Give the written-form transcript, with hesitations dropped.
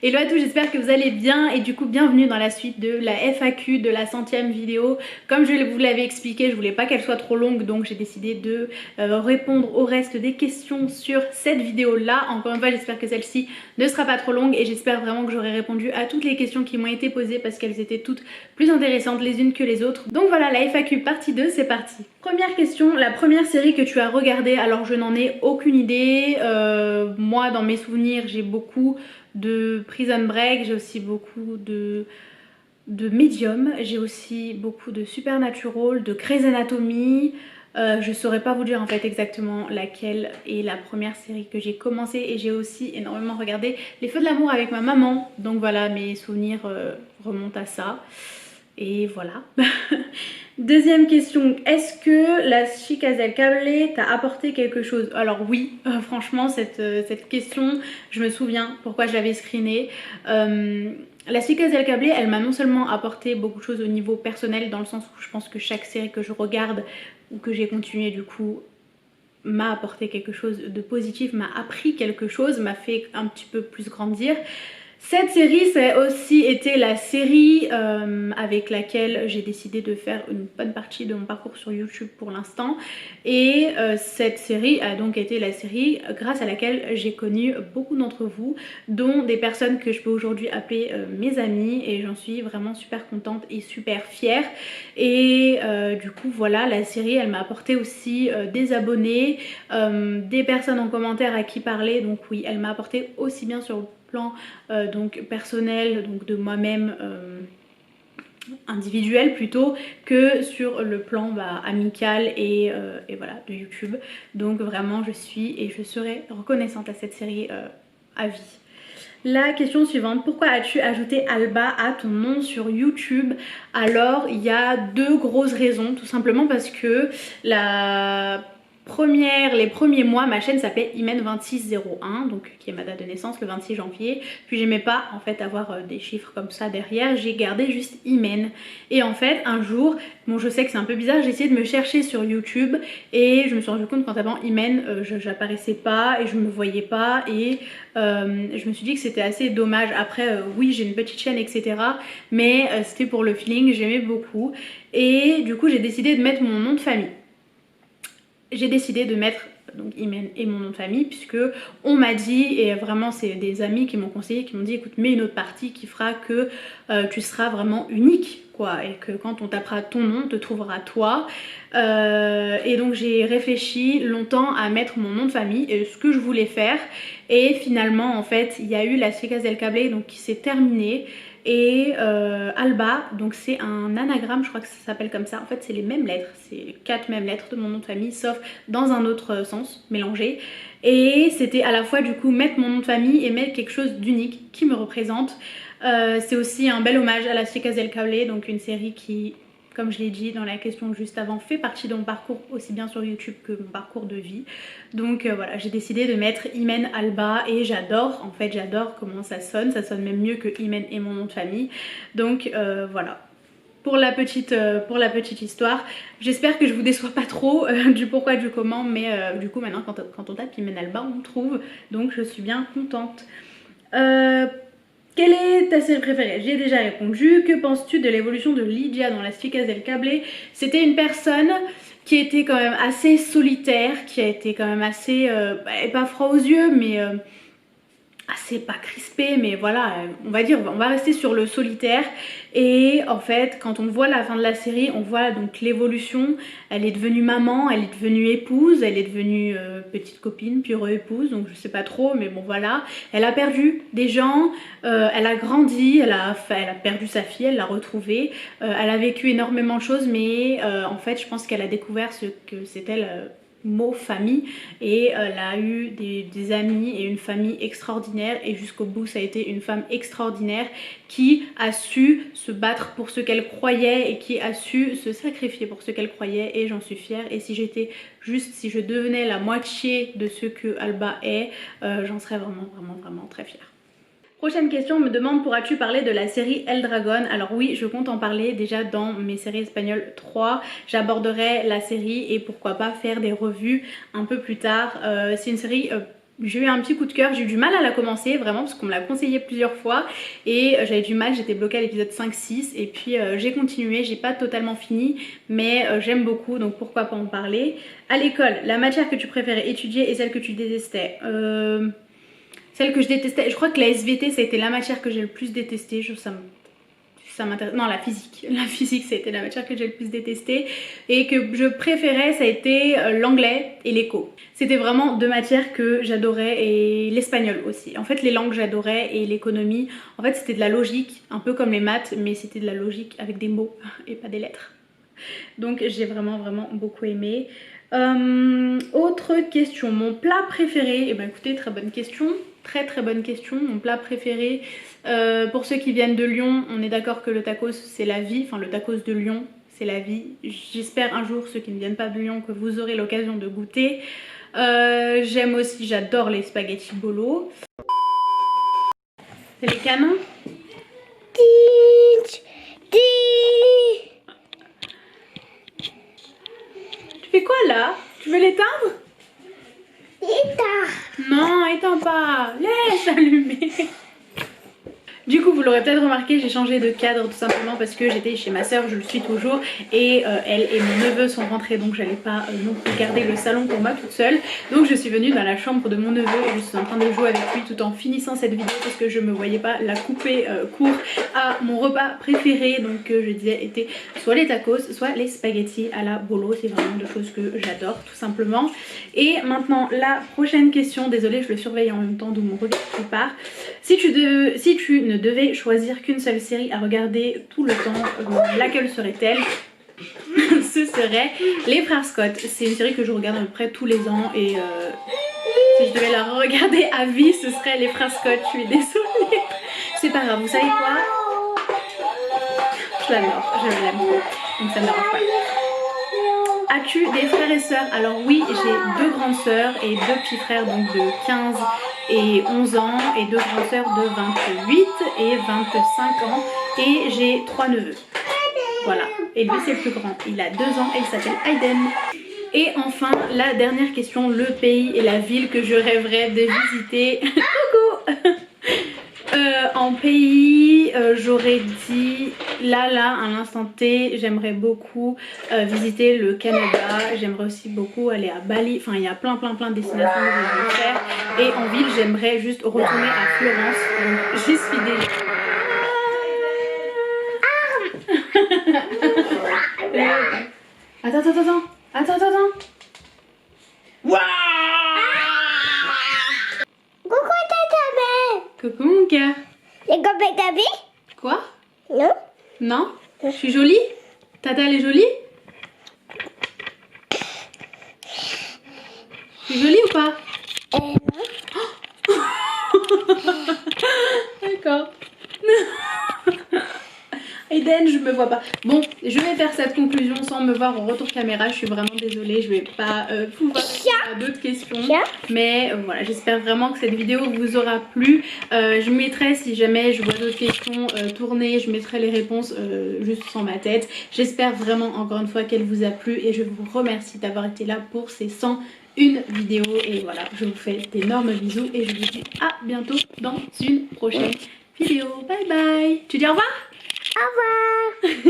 Hello à tous, j'espère que vous allez bien et du coup bienvenue dans la suite de la FAQ de la 100e vidéo. Comme je vous l'avais expliqué, je voulais pas qu'elle soit trop longue, donc j'ai décidé de répondre au reste des questions sur cette vidéo là. Encore une fois, j'espère que celle-ci ne sera pas trop longue et j'espère vraiment que j'aurai répondu à toutes les questions qui m'ont été posées parce qu'elles étaient toutes plus intéressantes les unes que les autres. Donc voilà, la FAQ partie 2, c'est parti. Première question, la première série que tu as regardée, alors je n'en ai aucune idée. Moi dans mes souvenirs j'ai beaucoup de Prison Break, j'ai aussi beaucoup de Medium, j'ai aussi beaucoup de Supernatural, de Grey's Anatomy. Je saurais pas vous dire en fait exactement laquelle est la première série que j'ai commencé, et j'ai aussi énormément regardé Les Feux de l'amour avec ma maman, donc voilà, mes souvenirs remontent à ça. Et voilà. Deuxième question, est-ce que la Chica del Cable t'a apporté quelque chose? Alors oui, franchement cette question, je me souviens pourquoi je l'avais screenée. La Chica del Cable, elle m'a non seulement apporté beaucoup de choses au niveau personnel, dans le sens où je pense que chaque série que je regarde ou que j'ai continué du coup m'a apporté quelque chose de positif, m'a appris quelque chose, m'a fait un petit peu plus grandir. Cette série, ça a aussi été la série avec laquelle j'ai décidé de faire une bonne partie de mon parcours sur YouTube pour l'instant. Et cette série a donc été la série grâce à laquelle j'ai connu beaucoup d'entre vous, dont des personnes que je peux aujourd'hui appeler mes amis, et j'en suis vraiment super contente et super fière. Et du coup voilà, la série elle m'a apporté aussi des abonnés, des personnes en commentaire à qui parler, donc oui, elle m'a apporté aussi bien sur le plan donc personnel, donc de moi-même individuel plutôt, que sur le plan amical et voilà, de YouTube. Donc vraiment je suis et je serai reconnaissante à cette série à vie. La question suivante, pourquoi as-tu ajouté Alba à ton nom sur YouTube? Alors il y a deux grosses raisons, tout simplement parce que les premiers mois, ma chaîne s'appelait Imen2601, donc qui est ma date de naissance, le 26 janvier. Puis j'aimais pas en fait avoir des chiffres comme ça derrière, j'ai gardé juste Imen. Et en fait un jour, bon je sais que c'est un peu bizarre, j'ai essayé de me chercher sur YouTube et je me suis rendu compte qu'en tapant Imen, j'apparaissais pas et je me voyais pas, et je me suis dit que c'était assez dommage. Après oui, j'ai une petite chaîne etc, mais c'était pour le feeling, j'aimais beaucoup, et du coup j'ai décidé de mettre mon nom de famille. J'ai décidé de mettre donc Imen et mon nom de famille, puisque on m'a dit, et vraiment c'est des amis qui m'ont conseillé, qui m'ont dit écoute, mets une autre partie qui fera que tu seras vraiment unique quoi, et que quand on tapera ton nom, on te trouvera toi. Et donc j'ai réfléchi longtemps à mettre mon nom de famille et ce que je voulais faire, et finalement en fait il y a eu la Chicas del Cable donc qui s'est terminée, et Alba, donc c'est un anagramme, je crois que ça s'appelle comme ça. En fait c'est les mêmes lettres, c'est les 4 mêmes lettres de mon nom de famille, sauf dans un autre sens, mélangé. Et c'était à la fois du coup mettre mon nom de famille et mettre quelque chose d'unique qui me représente. C'est aussi un bel hommage à la Chicas del Cable, donc une série qui, comme je l'ai dit dans la question juste avant, fait partie de mon parcours aussi bien sur YouTube que mon parcours de vie. Donc voilà, j'ai décidé de mettre Imen Alba, et j'adore, en fait j'adore comment ça sonne même mieux que Imen et mon nom de famille. Donc voilà. Pour la petite histoire, j'espère que je vous déçois pas trop du pourquoi du comment, mais du coup maintenant quand on tape Imen Alba on trouve, donc je suis bien contente. Quelle est ta série préférée? J'ai déjà répondu. Que penses-tu de l'évolution de Lydia dans Las Chicas del Cable? C'était une personne qui était quand même assez solitaire, qui a été quand même assez, pas froid aux yeux, mais assez pas crispé, mais voilà, on va dire, on va rester sur le solitaire. Et en fait quand on voit la fin de la série, on voit donc l'évolution. Elle est devenue maman, elle est devenue épouse, elle est devenue petite copine puis épouse, donc je sais pas trop, mais bon voilà, elle a perdu des gens, elle a grandi, elle a perdu sa fille, elle l'a retrouvée, elle a vécu énormément de choses, mais en fait je pense qu'elle a découvert ce que c'était le mot famille, et elle a eu des amis et une famille extraordinaire, et jusqu'au bout ça a été une femme extraordinaire qui a su se battre pour ce qu'elle croyait et qui a su se sacrifier pour ce qu'elle croyait, et j'en suis fière. Et si je devenais la moitié de ce que Alba est, j'en serais vraiment très fière. Prochaine question me demande, pourras-tu parler de la série El Dragon? Alors oui, je compte en parler déjà dans mes séries espagnoles 3. J'aborderai la série et pourquoi pas faire des revues un peu plus tard. C'est une série j'ai eu un petit coup de cœur, j'ai eu du mal à la commencer vraiment parce qu'on me l'a conseillé plusieurs fois et j'avais du mal, j'étais bloquée à l'épisode 5-6 et puis j'ai continué, j'ai pas totalement fini mais j'aime beaucoup donc pourquoi pas en parler. À l'école, la matière que tu préférais étudier et celle que tu détestais celle que je détestais, je crois que la SVT ça a été la matière que j'ai le plus détestée, ça m'intéresse. Non, la physique. La physique, ça a été la matière que j'ai le plus détestée. Et que je préférais, ça a été l'anglais et l'éco. C'était vraiment deux matières que j'adorais et l'espagnol aussi. En fait, les langues, j'adorais et l'économie. En fait, c'était de la logique, un peu comme les maths, mais c'était de la logique avec des mots et pas des lettres. Donc, j'ai vraiment beaucoup aimé. Autre question, mon plat préféré. Eh ben écoutez, très bonne question. Très bonne question. Mon plat préféré, pour ceux qui viennent de Lyon, on est d'accord que le tacos c'est la vie, enfin le tacos de Lyon c'est la vie. J'espère un jour, ceux qui ne viennent pas de Lyon, que vous aurez l'occasion de goûter. J'aime aussi, j'adore les spaghettis bolo. C'est les canons. Tu fais quoi là? Tu veux l'éteindre? Non, éteins pas. Laisse allumer. Du coup, vous l'aurez peut-être remarqué, j'ai changé de cadre tout simplement parce que j'étais chez ma soeur, je le suis toujours, et elle et mon neveu sont rentrés, donc j'allais pas non plus garder le salon pour moi toute seule. Donc je suis venue dans la chambre de mon neveu et je suis en train de jouer avec lui tout en finissant cette vidéo parce que je me voyais pas la couper court à mon repas préféré. Donc je disais était soit les tacos, soit les spaghettis à la bolo. C'est vraiment deux choses que j'adore tout simplement. Et maintenant la prochaine question, désolée je le surveille en même temps d'où mon regard qui part. Si tu ne devais choisir qu'une seule série à regarder tout le temps, laquelle serait-elle? Ce serait Les Frères Scott. C'est une série que je regarde à peu près tous les ans et si je devais la regarder à vie, ce serait Les Frères Scott. Je suis désolée. C'est pas grave, vous savez quoi? Je l'adore, je l'aime trop. Donc ça me dérange pas. As-tu des frères et sœurs? Alors oui, j'ai deux grandes sœurs et deux petits frères donc de 15 et 11 ans et deux grandes sœurs de 28 et 25 ans et j'ai 3 neveux. Voilà, et lui c'est le plus grand, il a 2 ans et il s'appelle Aiden. Et enfin la dernière question, le pays et la ville que je rêverais de visiter. Coucou. En pays, j'aurais dit là à l'instant T, j'aimerais beaucoup visiter le Canada, j'aimerais aussi beaucoup aller à Bali, enfin il y a plein de destinations que je veux faire. Et en ville j'aimerais juste retourner à Florence, donc j'y suis déjà. Attends. Waouh. Coucou mon cœur. Quoi? Non. Non? Je suis jolie? Tata elle est jolie? Je suis jolie ou pas? Non. D'accord. Aiden, je me vois pas. Bon, je vais faire cette conclusion sans me voir en retour caméra. Je suis vraiment désolée, je vais pas pouvoir répondre à d'autres questions. Mais voilà, j'espère vraiment que cette vidéo vous aura plu. Je mettrai, si jamais je vois d'autres questions tourner, je mettrai les réponses juste sans ma tête. J'espère vraiment encore une fois qu'elle vous a plu et je vous remercie d'avoir été là pour ces 101 vidéos. Et voilà, je vous fais d'énormes bisous et je vous dis à bientôt dans une prochaine vidéo. Bye bye. Tu dis au revoir? Au revoir.